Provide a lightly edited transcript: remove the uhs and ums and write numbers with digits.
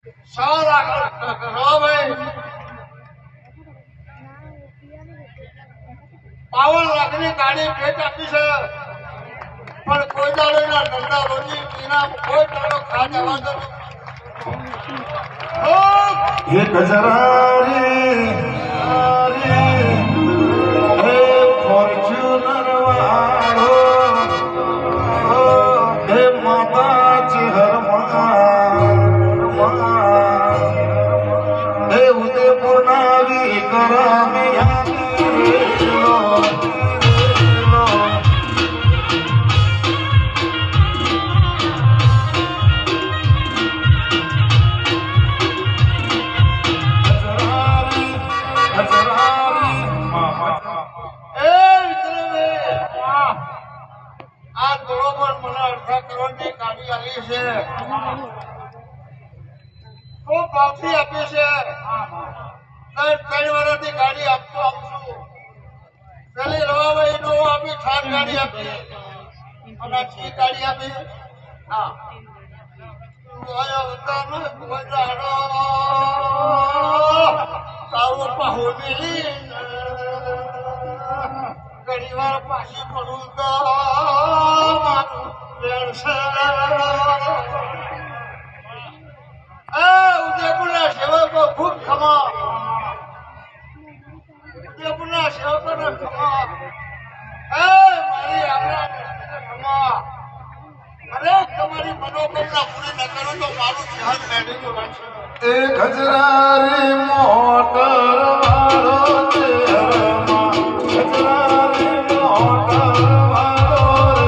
સારા ભાઈ 52 લાખની ગાડી ભેટ આપી છે પણ કોઈ દાડો એના ધંધા રોજી એના કોઈ દાડો ખાધા વાંધો એક જરારી હે ફોર્ચ્યુનર વાળો હે માતા ચિહરમાં હે ઉદયપુર નાવી કરામી આ બરોબર મને અડધા કરોડની ગાડી આવી છે ખૂબ ભાવથી આપી છે 3 વર્ષની ગાડી આપતો આપશું પેલી રવાભાઈ નો આપી ઠાર ગાડી આપી અને છી ગાડી આપી હા તારું પાહોલી ઘણી વાર પાછી પડું તો મારું વેણશે ઉદયપુરના સેવકો ખૂબ ખમા ઉદયપુરના સેવકોને ખમા મારી આપણા ખમા અરે તમારી મનોકામના પૂરી ન કરો તો મારું ધ્યાન મેળવી બનશે એક હજારી મોટર વાળો